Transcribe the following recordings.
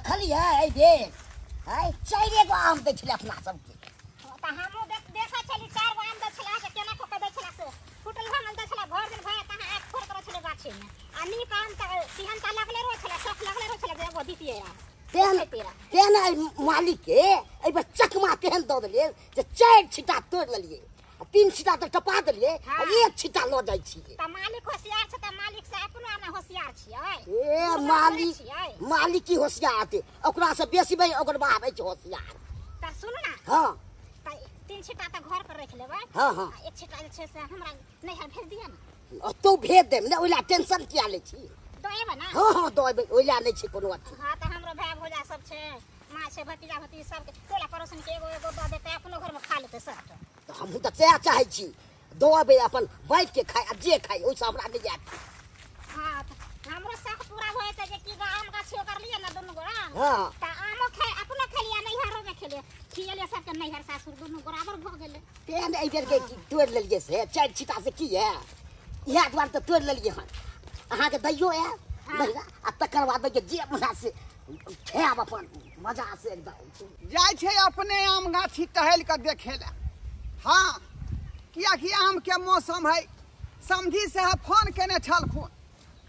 देखली है ए देख है 4 गो आम दे छले अपना सबके त हमो देखा छली 4 गो आम दे छला के केना को दे छला से फुटल हम दे छला भर दिन भय कहां आंख फोड़ कर छले गाछे में आ नी काम त सिहन त लगले रो छला सब लगले रो छला एगो दीतिए तेन मालिक के ए चकमा तेहन दो देलिए जे 4 छिटा तोड़ लेलिए 3 छिटा तक टपा देलिए आ 1 छिटा ल जाय छी त मालिक होशियार छ त मालिक से अपनो ना होशियार छियै ए मालिक की होशियार आते ओकरा से बेसी भाई ओकर बाप है होशियार त सुन ना हां त 3 छिटा त घर पर रख लेबै हां हां 1 छिटा जे छै से हमरा नैहर भेज दिया ना तो भेज देम ना ओइला टेंशन किया ले छी दोएबे ना हां हां दोएबे ओइला नै छै कोनो अथी हां त हमरो भाई भौजा सब छै मां छै भतीजा भतीजी सब के टोला पड़ोसन के एगो एगो द देते अपनो घर में खा लेते सब तो हम त से चाहे छी दोएबे अपन बैठ के खाए आ जे खाए ओइ से हमरा नै जात हां हमरो शौक पूरा होय त जे की आम गाछी ओकर लिए ना दुनु गोरा हां त आमो खाए अपनो खलिया नैहरो में खेले खियले सबके नैहर सासुर दुनु बराबर भ गेले तेन ए बेर के तोड़ लेलिए से 4 छिटा से की है इहा द्वार त तोड़ लेलिए हन अहाँ के दैयो है नहीं आ तकर बाद के जे मजा से खाब अपन मजा से एकदम जाय छै अपने आम गाछी टहल के देखेला हाँ किया कि आम के मौसम है समझी से फोन केने छलखुन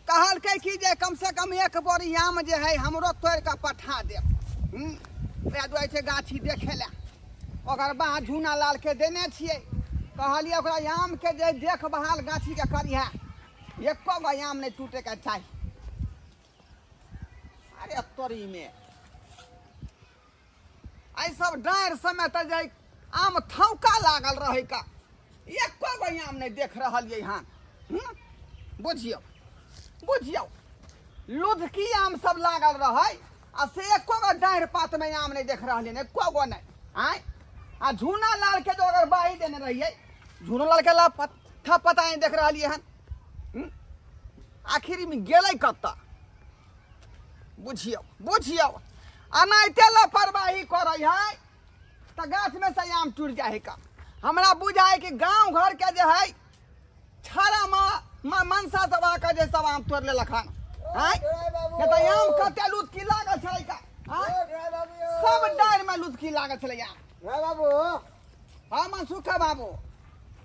कहलकै कि जे कम से कम 1 बोरी आम जे है हमरो तोड़ के पठा देब वएह दुआरे छै गाछी देखेला ओकर बाद झूना लाल के देने छियै कहलिए ओकरा आम के जे देखभाल गाछी के करिहा एको गो आम नहीं टूटे के चाही अरे तोरी में आई सब डार समय त जे आम थौका लागल रहे का एको गो आम नहीं देख रहल ये हां बुझियो बुझियो लुधकी आम सब लागल रहे आ से एको गो डार पात में आम नहीं देख रहल ने एको गो नहीं आय आ झूना लाल के जो अगर बाही देने रहिए झूना लाल के ला पत्ता पता नहीं देख रहल ये हन आखिर में गेलै कत्ता बुझियो बुझियो अनाइते लापरवाही करे है त गाछ में से आम टूट जाए का हमरा बुझाए कि गांव घर के जे है छारा मनसा सभा के जे सब आम तोड़ ले लखन हैं के त आम कते लूट की लागल छलै का सब डार में लूट की लागल छलै आम रे बाबू हां मनसुखा बाबू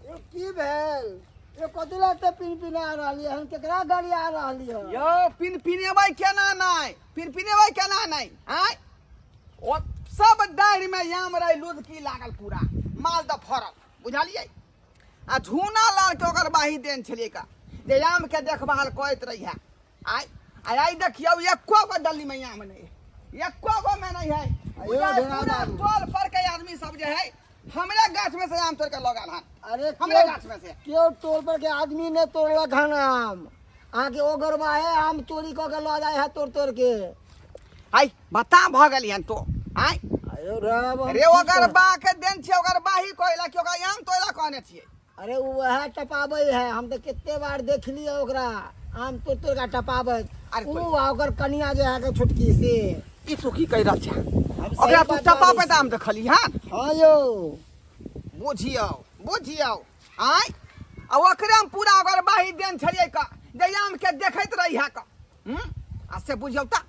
ये की भेल ये कतला ते पिन आ रहली है केकरा गाड़ी आ रहली है यो पिनेबै केना नहीं पिनेबै केना नहीं हैं ओ सब डार में आम रहे लूट की लागल पूरा माल द फरल बुझलिए आ झूना लाल के ओकर बाही देन छलिए का जे आम के देखभाल करत रही है आई देखियो एको गो डली में आम नहीं एको गो में नहीं है पूरा टोल पर के आदमी सब जे है हमरे गाछ में से आम तोड़ के लगल हन अरे हमरे गाछ में से क्यों टोल पर के आदमी ने तोड़लक हन आम आगे ओगरबा है आम चोरी क के ल जाए है तोड़ के आई बता भ गेलियन तो आई अरे ओकर बा के देन छै ओकर बाही कोइला कि ओकर आम तोइला कहने छियै अरे वह टपाबै है हम तो कितने बार देख लिए ओकरा आम तोड़ के टपाबै उ ओकर कनिया जे है के छुटकी से ई तो की कह रहल छै ओकरा तू टपाबै त आम देखली हन हां यो बुझियो बुझियो आई आ ओकरा में पूरा ओकर बाही देन छलिए का जे आम के देखैत रही है का आ से बुझियो ता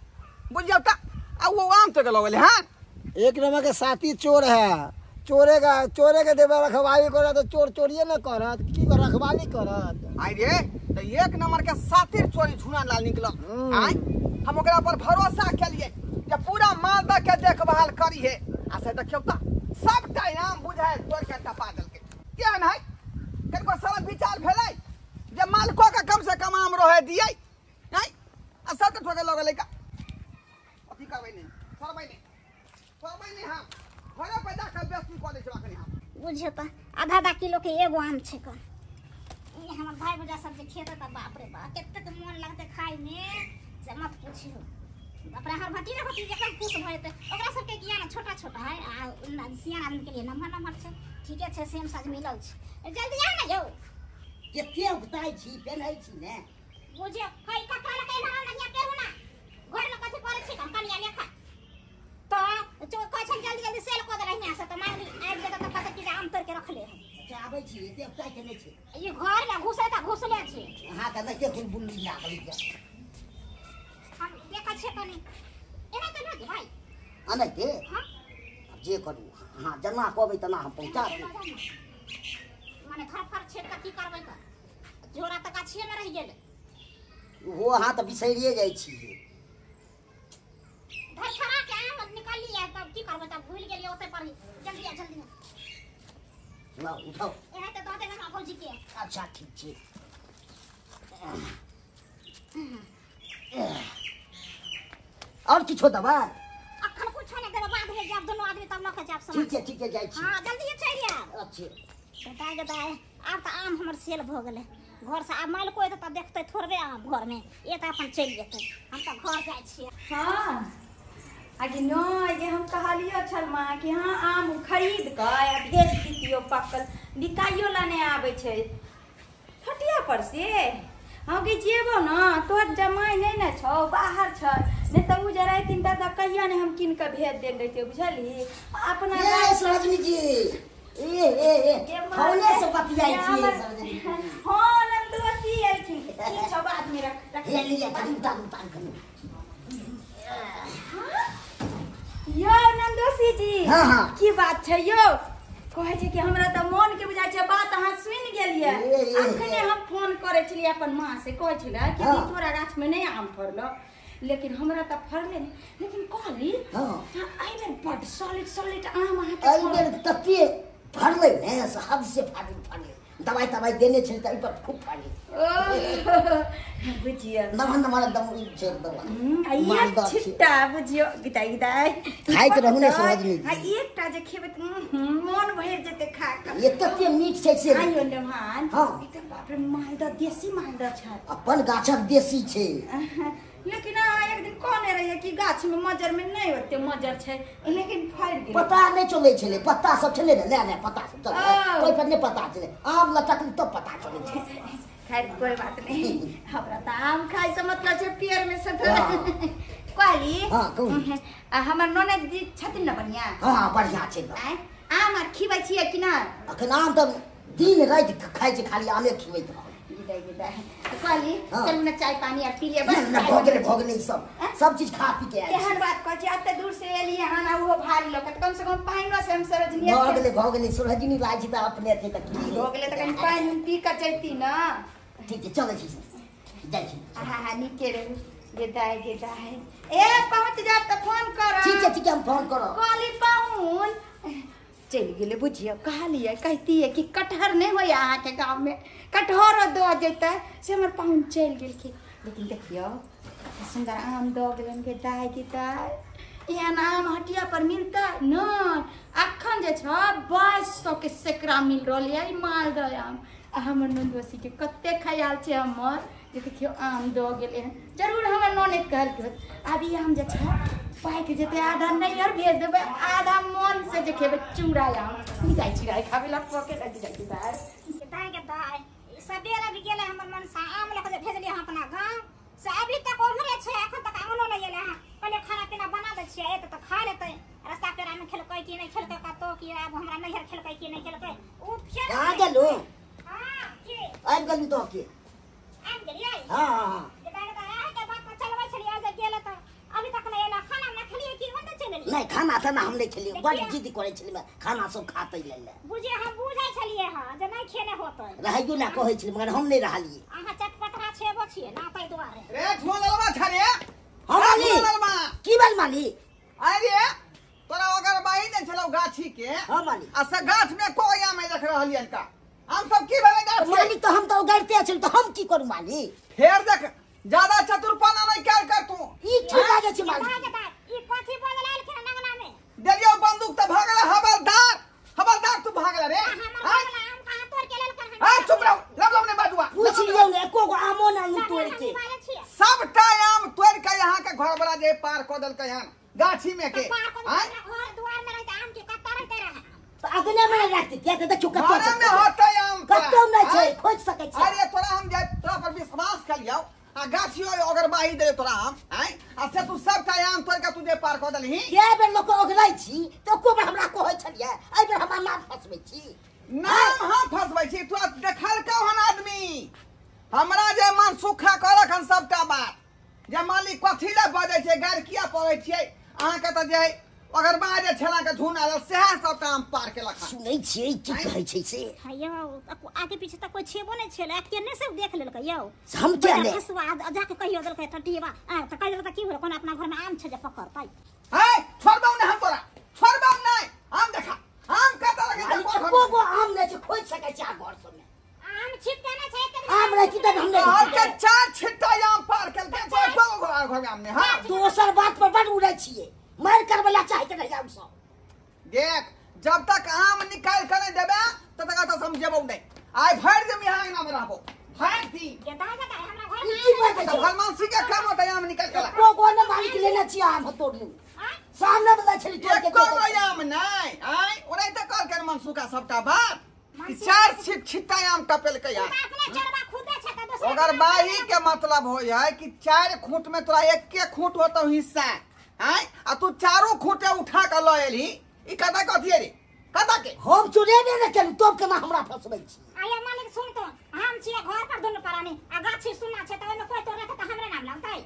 आ वो आम तक लगले हन एक नंबर के साथी चोर है चोरे के देवे रखवाली करत तो चोर चोरिए न करत की रखवाली करत आई रे तो एक नंबर के साथी चोरी झूना लाल निकल आई हम ओकरा पर भरोसा केलिए जे पूरा मालदा के देखभाल करी है आ से देखियो ता सब टाइम बुझाए तोड़ के टपा देल के केहन है कनको सारा विचार भेलै जे मालिको के कम से कम आम रहे दियै नहीं आ सब के ठोके लगले का अथी करबै नहीं करबै नहीं हां घरे पे जाकर बेस्ती कर दे छला कनी हम बुझियो त आधा किलो के एगो आम छै का ये हमर भाई भौजा सब जे खेत त बाप रे बाप केते के मन लगते खाए में से मत पूछियो अपना हर भतीजा भतीजा एकदम खुश भ जेते ओकरा सब के ज्ञान छोटा छोटा है आ सियान आदमी के लिए नम्हर छै ठीके छै सेम साज मिलल छै जल्दी आ ना यौ केते उगताई छी पेनै छी ने बुझियो हई ककरा लगे ना नहिया केहू ना घर में कथि करे छी हम कनिया लेखा तो जो कहै छै जल्दी सेल क दे रहिया से त मांगली आबि जेता त पता कि आम तोड़ के रखले है अच्छा आबै छी एते उगताई केने छी ये घर में घुसे त घुसले छै हां त नके बुलबुल लागल छै हम देखा छै कनी एना त न अनैते हां जे करू हां जना कहबै तना हम पहुंचा देब माने घर पर छेड़ के की करबै त जोरा त गाछिए में रह गेल वो हां त बिसरिए जाइ छी घर फरा के आम निकाल लिया तब की करबै तब भूल गेलिए ओते पर जल्दी ला उठाओ एना त दो देना बाबूजी के अच्छा ठीक छै और किछो दबा अखन कुछ नहीं देबे बाद में जब दोनों आदमी तब लके जाब ठीक है जाइ छी हां जल्दी चल आ अच्छे गदाय अब त आम हमर सेल भ गेले घर से अब माल कोई त देखते थोड़बे आम घर में ये त अपन चल जेते हम त घर जाय छियै हां आगे न ये हम कहलियो छल मां कि हां आम खरीद के आ बेच दितियो पकल बिकाइयो लाने आबै छै हटिया पर से हम के जेबो न तोर जमाई नै न छौ बाहर छ नै त उ जरा तीन ता कहिया ने हम किन के भेज देन रहिते बुझली अपना ए सरोजनी जी ए फोने से बतियाई छी सरोजनी हां नंदोसी आई छी ठीक छ बाद में रख ले लिया उतार कर यो नंदोसी जी हां की बात छै यो कहै छै कि हमरा त मन के बुझाय छै बात अहाँ सुन गेलिए अखने हम फोन करे छलिए अपन मां से कहै छला कि तोरा गाछ में नै आम फरलो लेकिन हमरा त फरले लेकिन कहली हां आई बेर बड सॉलिड आम अहाँ के आई बेर तते फरले ने हद से फरले दवाई देने छे त ई पर खूब फरले बुझियो नमन एकदम छै दवा ये छिट्टा बुझियो गिटाई खाइत रहू ने सरोजनी हां एकटा जे खेबे मन भर जेते खा के ये तते मीठ छै से आइयो ने मान हां ई त बाप रे मालदा देसी मालदा छ अपन गाछक देसी छै लेकिन एक दिन कहने रहिए कि गाछ में मजर में नहीं होते मजर छै लेकिन फर गेल पता नहीं चले छले पत्ता सब छले ने पत्ता सब चले कोई पर नहीं पता चले आम लटकल तो पता चले छै खैर कोई बात नहीं हमरा त आम खाइ से मतलब छै पेड़ में से कहली हां कहू हमर ननद जी छथिन न बढ़िया हां बढ़िया छै आम आर खिबै छियै कि ना अखन आम त दिन रात खाइ छै खाली आमे खिबैत रह कहली चलू ना चाय पानी आ पी ले बस भोगले सब चीज खा पी के एहन बात कहै छी अत्ते दूर से एलिए हन वो भारी लोग कम से कम पानी से हम सरोजनी भोगले सरोजनी लाजी त अपने थे त भोगले त कहीं पानी पी के चलती ना ठीक है चलो छी जाई छी हां निके रे गेदाय ए पहुंच जाब त फोन कर ठीक है हम फोन करो कहली पहुंच चल गेले बुझियो कहलिए कहती है कि कटहर नहीं हो यहाँ के गांव में कटहर दो जेते से हमर पाहुन चल गेल की लेकिन देखियो सुंदर आम दो गेलन के दाय यहाँ आम हटिया पर मिलता न अखन जे छ 2200 के सेकड़ा मिल रहल है मालदह आम हमर नंदोसी के कते ख्याल छै हमर जे देखियो आम दो गेले जरूर हमर ननद कहल के अभी हम जे छ पाइक जेते आधा नहीं और भेज देबे आधा मन से जे खेबे चूड़ा आम जाई छी राय खाबे ला पॉकेट अटि जाई दाय सबेरे भी गेले हमर मन से आम लेके जे भेजली हम अपना गांव से अभी तक ओमरे छै एखन तक आमनो नहीं एले हां पहले खाना पीना बना दे छियै ए त खा लेतै रास्ता पेरा में खेलकै कि नहीं खेलकै का तो कि अब हमरा नहीं खेलकै कि नहीं खेलकै उ खेल आ गेलो हां के आइ गेली तो के आ गेलियै हां के बात पर चलबै छलियै जे गेले त अभी तक नहीं एला खाना ना खलिए कि ओते चलि नहीं खाना त ना हम नहीं खेलिए बड़ जिद करे छलिए खाना सब खाते ले बुझे हम बुझै छलिए हां जे नहीं खेने होतै रहइयो ना कहै छलिए मगर हम नहीं रहलिए आहा चटपटा छेबो छियै ना तै दुआरे रे झोललवा छरे हम माली की बाल माली अरे तोरा अगर बाई ने छलौ गाछी के हां माली आ से गाछ में कोया में देख रहलियन का हम सब की भेले गाछ माली तो हम तो उगाड़ते छल तो हम की करू माली फेर देख ज्यादा चतुरपना नहीं कर तू ई ठीक आ छै माली ई कथि बोल लाल के नंगना में देलियो बंदूक त भागला हवलदार तू भागला रे आम कहां तोड़ के लेल कर हां चुप रहो लब ने बाजुआ पूछ लियो ने एको गो आमो ना तोड़ के सबटा आम तोड़ के यहां के घर वाला जे पार क देल के हन गाछी में के घर दुआर में रहते आम के कत्ता रहते रहे तो अगले में रखते क्या तो देखो घर में होते आम कत्तो नहीं छै खोज सकै छै अरे तोरा हम जे तोरा पर विश्वास कर लियो आ गाछियो अगर बाही दे तोरा आम हैं आ से तू सबटा आम तोड़ के तुझे पार क देलही के बेर लोक ओगलै छी तो को बेर हमरा कहै छलिए एहि बेर हमरा नाम फसबै छी नाम हम फसबै छी तू देखल का हन आदमी हमरा जे मन सुखा करक हन सबटा बात जे मालिक कथि ले बजै छै गार किया पड़ै छियै अहाँ के त जे अगर बाजे छला के झुन आल सेहा सब आम पार के लखा सुनै छियै की कहै छै से यौ आगे पीछे तक कोई छेबो नहीं छेले केने से देख लेलकै यौ हम क्या ले हसुआ जाके कहियो देलकै टटियबा त कहि देलकै की होल कोन अपना घर में आम छै जे पकड़तै है छोड़बौ ने हम तोरा छोड़बौ नहीं आम देखा आम कत लगे को आम नै छै खोज सकै छै घर सब में आम छिटते ना छै आम रे की तब हमने और के चार छिट्टा आम पार के दे घर में आम ने हां दोसर बात पर बड़ उड़ै छियै मार करबला चाहे त नहीं जाऊ सब देख जब तक आम निकाल कर देबे तब तक तो समझेबौ नहीं आइ भर दे मिहां नाम रहबो भर दी के दादा का हमरा घर ई की बात तो छै हरमानसी के काम होता आम निकाल के ला को ने मालिक लेना चाहिए आम तोड़ लू सामने वाला छली तोड़ के एको आम नहीं आई ओरै त कर के मनसू का सबटा बात कि चार छिट्टा आम टपेल के यार अपने चरवा खुदे छै त दोसर अगर बाही के मतलब हो है कि चार खूंट में तोरा एक के खूंट होतो हिस्सा हैं आ तू चारों खूंटे उठा के ल एली ई कदा कथि रे कदा के हम चुरेबे न केलु तब केना हमरा फसबै छी आया मालिक सुन तो हम छिए घर पर दुनु परानी आ गाछी सुना छै त ओमे कोई तोड़े त हमरे नाम लगतै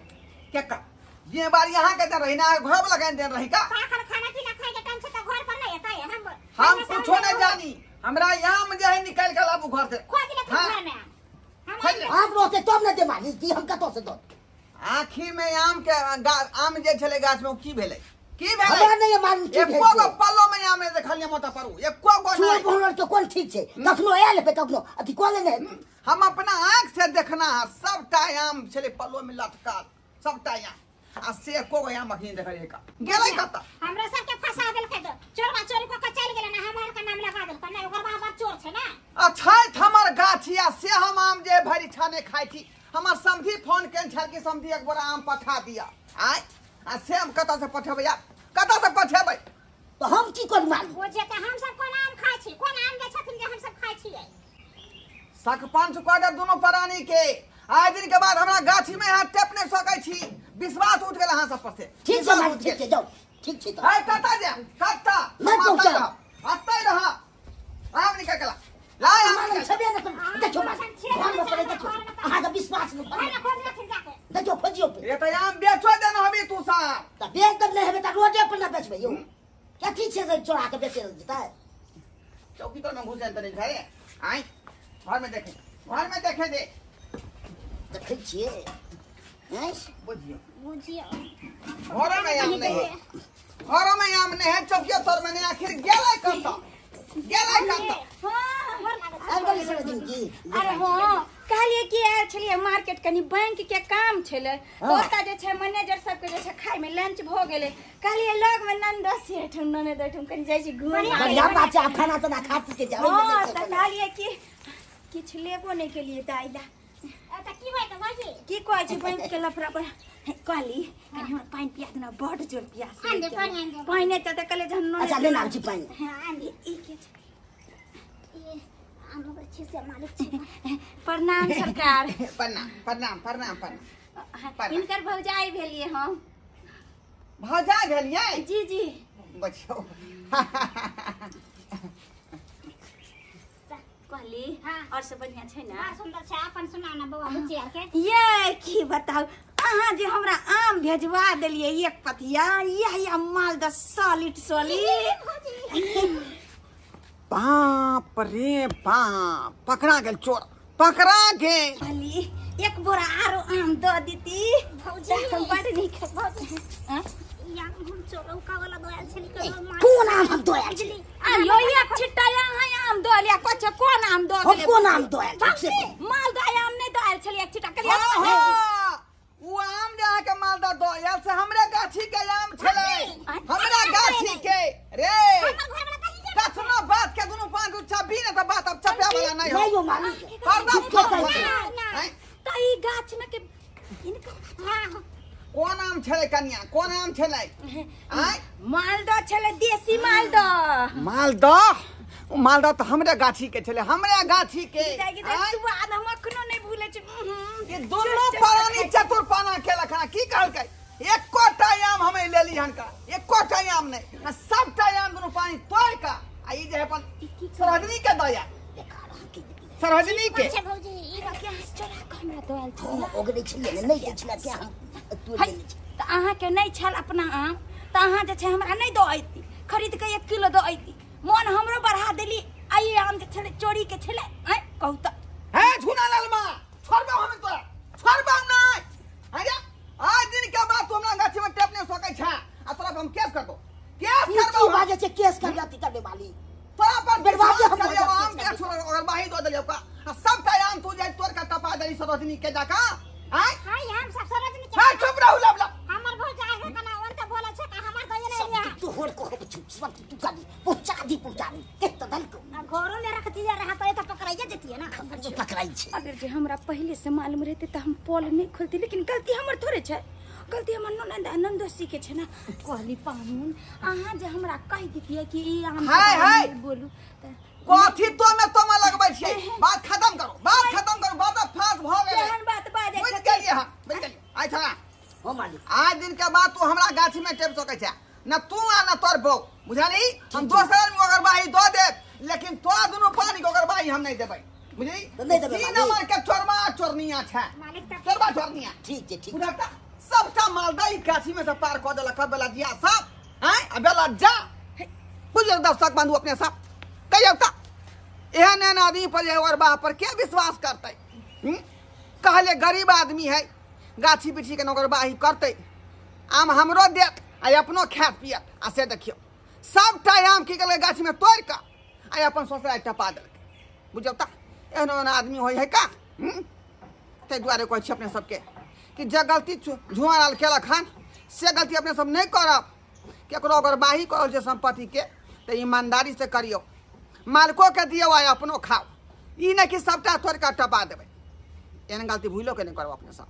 के का ये बार यहाँ के दे रही ना घर वाला के दे रही का पाखर खाना पीना खाए के टाइम से त घर पर नहीं एतै हम कुछो नहीं जानी हमरा आम जे है निकाल के लाबू घर से खोज ले घर में खोज ले। आम रोते तब न दे मालिक की हम कतो से दो आखी में आम के आम जे छले गाछ में की भेलै की हमरा भेलै नहीं मालिक की एको गो पल्लो में आम देखलिए मत परू एको गो चोर नहीं बोलर के कोन ठीक छै कखनो आयल पे कखनो अथी कोले नहीं हम अपना आंख से देखना है सबटा आम छले पल्लो में लटकल सबटा आम आ से एको गो आम अखनी देखलिए का गेलै कत हमरा सब के फंसा देलकै त चोरवा चोरी क के चल गेलै ना हमरा के नाम लगा देलकै ना ओकर बाबा चोर छै ना अच्छा हमर गाछिया से हम आम जे भरी छाने खाइ छी हमर समधी फोन केन छल कि समधी एक बोरा आम पठा दिया आय आ से हम कत से पठेबै यार कत से पठेबै तो हम की कर मालिक ओ जे के हम सब कोन आम खाइ छी कोन आम दे छथिन जे हम सब खाइ छियै सरपंच कह दे दोनों प्राणी के आज दिन के बाद हमरा गाछी में हाथ टेप नहीं सकै छी विश्वास उठ गेल अहाँ सब पर से ठीक छै मालिक ठीक छै जाओ ठीक छै तो है कता जा कता नहीं पहुंचा। अतै रह आम निकल के ला मालिक छबे न कर देखो मालिक घर में पड़े देखो अहाँ का विश्वास नहीं हमरा कर खोज लेथिन जाके देखो खोजियो पे ये तो आम बेचो देना हबी तू सा त बेच दब नहीं हेबे त रोडे पर न बेचबे यो क्या ठीक छै चोरा के बेचे देता है चौकी पर में घुस जाए तनी घरे आई घर में देखे दे देखै छियै हैं बुझियो बुझियो घर में आम नहीं है घर में आम नहीं है चौकी तर में आखिर गेलै कत हां हमर लागत आइ गली से दिन की अरे हाँ कहलिए कि आयल छलिए मार्केट कनी बैंक के काम छले ओता जे छै मैनेजर सब के जे छै खाय में लंच भ गेले कहलिए लग में नंदसी एठम नने देठम कनी जाय छी घूम बढ़िया बात छै खाना तो ना खा के जाओ हां त कहलिए कि किछ लेबो नहीं के लिए दाइला त की होय त बाजी की कहै छी बैंक के लफड़ा पर कहली कनी हमरा पानी पिया देना बड जोर प्यास आन दे पानी आन दे पानी त कहले जहन नने अच्छा लेना छी पानी हां आन दे ई के छै ये आम लोग अच्छे से मालिक छै प्रणाम सरकार प्रणाम इनकर भौजाई भेलिए हम भजा भेलिए जी जी बच्चो कहली हाँ। और सब बढ़िया छै ना बड़ा सुंदर छै अपन सुना ना बउआ बुचिया के ये की बताऊ अहाँ जे हमरा आम भेजवा देलिए एक पतिया यह मालदा सॉलिड बाप रे बाप पकड़ा गेल चोर पकड़ा गेल कहली एक बोरा आरो आम दो दीती भौजी हम बड़ नीक भौजी हाँ? या हम चोरौका वाला दोयल छली कर मार कोन आम हम दोयल छी यो एक छिट्टा यहाँ आम दो लिया कछ कोन आम दो हम कोन आम दोयल छी से मालदा आम नहीं दोयल छली एक छिट्टा हाँ, कहलिए हाँ, वो आम जे अहाँ के मालदा दो यार से हमरे गाछी के आम छले हमरा गाछी के रे कखनो बात के दुनु पांच छब्बी ने तो बात अब चपे वाला नहीं हो नहीं हो मालिक पर्दा क्या कहै फट छै हैं? तो ई गाछ में के इनका हां कोन आम छले कन्या कोन आम छले आय मालदा छले देसी मालदा मालदा तो हमरे गाछी के छले हमरे गाछी के जाएगी आय? स्वाद हम अखनो नहीं भूले छी ये दोनों प्राणी चतुर पाना के लखना की कहलकै एको आम हमें ले ली हन का एको आम नहीं आ सब आम दोनों पानी तोड़ का आ ई जे अपन सरहजनी के दया सरहजनी के अच्छा भौजी ई क्या चोरा के हमरा दोयल ओगरे छी नहीं दै छी क्या हम तू ले छी तो अहाँ के नहीं छल अपना आम त अहाँ जे छै हमरा नहीं दो आइती खरीद के 1 किलो दो आइती मन हमरो बढ़ा देली आई आम जे छले चोरी के छले कहू त है झुना लाल मां छोड़बो हम तो छोड़बो नहीं अरे आज दिन के बाद तू हमरा गाछी में टेप नहीं सकै छ आ तोरा हम केस करबो तू बाजे से केस कर जाती करने वाली तोरा पर बर्बादी हम कर आम के छोड़ अगर बाही दो दलियो का सब टाइम तू जाय तोर का टपा दली सरोजनी के जाका हां हाय हम सब सरोजनी के हां चुप रहू लब हमर भो जाए है कना वन त बोले छै का हमर गए नहीं रहा तू होड़ को चुप सब तू कादी पहुंचा दी एक तो दल को घरों में रख दिया रहा तो पकड़ाइए देती है ना खबर जे पकड़ाई छे अगर जे हमरा पहले से मालूम रहते त हम पोल नहीं खोलती लेकिन गलती हमर थोड़े छै गलती हमर ननद आनंदोसी के छै ना कहली पाहुन अहाँ जे हमरा कह दितिए कि ई हम बोलू त कथि तो में तोमा लगबै छै बात खत्म करो बात फास भ गेलै एहन बात बाजे बुझ गेलिए हां बुझ गेलिए आइ था हो मालिक आज दिन के बाद तू हमरा गाछी में टेप सकै छै न तू आ न तोर बौ बुझाली हम दोसर आदमी अगर बाही दो दे लेकिन तो दोनों पानी को अगर बाही हम नहीं देबै बुझली तो नहीं देबै तीन नंबर के चोरमा चोरनिया छै मालिक त चोरबा चोरनिया ठीक है ठीक बुझाता सबटा मालदही गाछी में से पार क देलक बेला जिया सब हैं आ बेला जा बुझल दस्तक बांधू अपने सब कहियो त एहन आदमी पर जे और बाप पर के विश्वास करतै कहले गरीब आदमी है गाछी बिछी के नौकर बाही करतै आम हमरो देत आ अपनो खात पियत आ से देखियो सबटा आम की गेलै गाछी में तोड़ के आ अपन ससुराल टपा देलकै बुझौ त एहन आदमी होय है का तै दुआरे कहै छी अपने सबके कि जे गलती झुआल केलक हन से गलती अपने सब नहीं करब केकरो अगर बाही करल छै संपत्ति के तो ईमानदारी से करियो मालिको के दियो आ अपनो खाओ ई नहीं कि सबटा तोड़ के टपा देबै एहन गलती भूलो के नहीं करब अपने सब